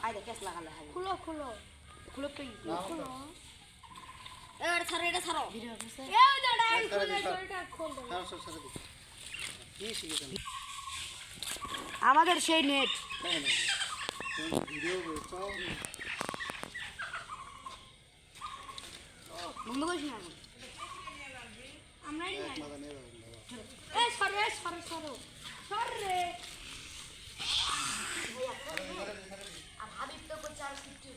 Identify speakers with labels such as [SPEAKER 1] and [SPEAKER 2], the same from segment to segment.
[SPEAKER 1] আইদা case লাগালে হয়
[SPEAKER 2] খুলো খুলো
[SPEAKER 1] খুলে তুই
[SPEAKER 2] খুলো
[SPEAKER 1] এটা ছাড়ো এটা ছাড়ো
[SPEAKER 2] এই দাঁড়া এটা খোল
[SPEAKER 3] কি শিখেছেন
[SPEAKER 1] আমাদের সেই নেট
[SPEAKER 3] ভিডিও চাও
[SPEAKER 1] বন্ধ করিস না এখন।
[SPEAKER 2] আমরাই নাই
[SPEAKER 3] মাথা নিয়ে
[SPEAKER 2] এই সরে সরে সরো সর রে
[SPEAKER 1] আর হাবিব তো করছে আর কিছু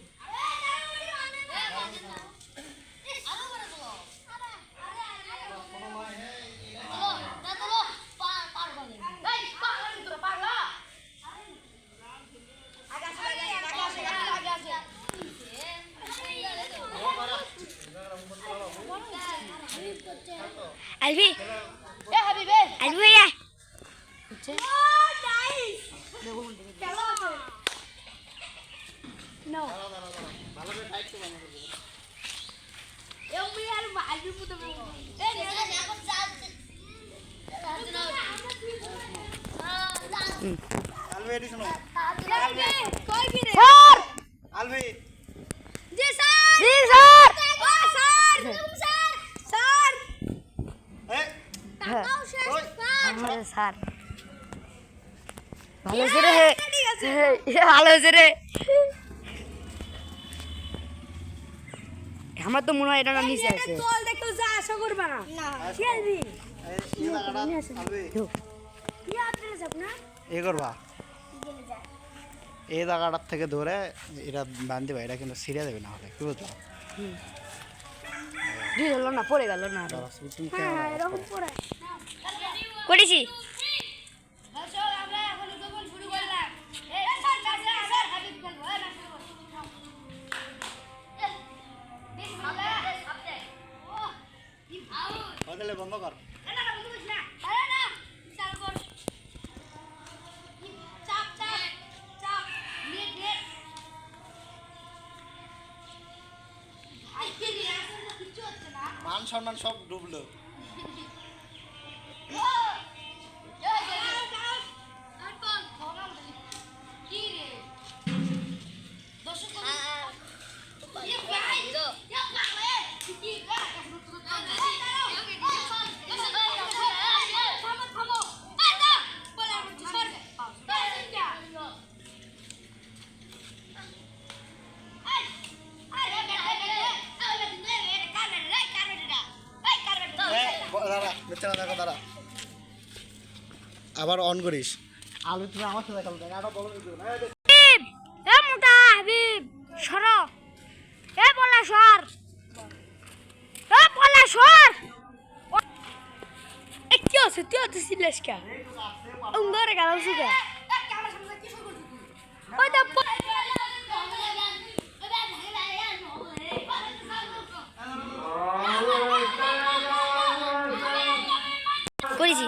[SPEAKER 2] আলবি
[SPEAKER 1] এ হাবিবে
[SPEAKER 2] আলবি ভাইয়া
[SPEAKER 1] হচ্ছে
[SPEAKER 2] ও নাইস
[SPEAKER 1] দেখো
[SPEAKER 2] চলো নো
[SPEAKER 3] ভালো করে টাইট করে আমাকে
[SPEAKER 2] এমনি আর আলবি পুতো
[SPEAKER 3] আলবি এডি শোনো
[SPEAKER 2] কই কি রে
[SPEAKER 1] স্যার
[SPEAKER 3] আলবি
[SPEAKER 2] জি স্যার
[SPEAKER 1] জি স্যার
[SPEAKER 2] ও স্যার স্যার স্যার
[SPEAKER 3] এই
[SPEAKER 2] টাকাও শেষ
[SPEAKER 3] ওই।
[SPEAKER 2] স্যার
[SPEAKER 1] আমাদের স্যার ভালো আছে রে
[SPEAKER 2] ঠিক আছে
[SPEAKER 1] ভালো আছে রে আমার তো মনে হয় এটা না নিচে আছে
[SPEAKER 2] তোল দেখো যা আশা করবা না না খেলবি
[SPEAKER 3] এই জায়গাটা আলবি
[SPEAKER 2] কি আপনি যাব না
[SPEAKER 3] এ করবা
[SPEAKER 2] গেলে যা
[SPEAKER 3] এই জায়গাটার থেকে ধরে এটা বাঁধতে পারে এটা কিন্তু সিরিয়া দেবে না হলে কি বুঝলো
[SPEAKER 1] দুই হলো না পড়ে গেল না
[SPEAKER 3] শুটিং
[SPEAKER 2] হ্যাঁ হ্যাঁ এরকম পড়ে
[SPEAKER 1] করেছি
[SPEAKER 3] তাহলে বন্ধ কর মান সম্মান সব ডুবলো দাঁড়া বেচারা দেখো দাঁড়া আবার অন করিস আলু তুমি আমার সাথে দেখালো দেখ আরো বলো
[SPEAKER 2] এ মোটা হাবিব সর এ বলা সর এ বলা সর এ কি আছে তুই তো সিলেস কা উঙ্গরে গেল সুগে ওই তো
[SPEAKER 1] করেছি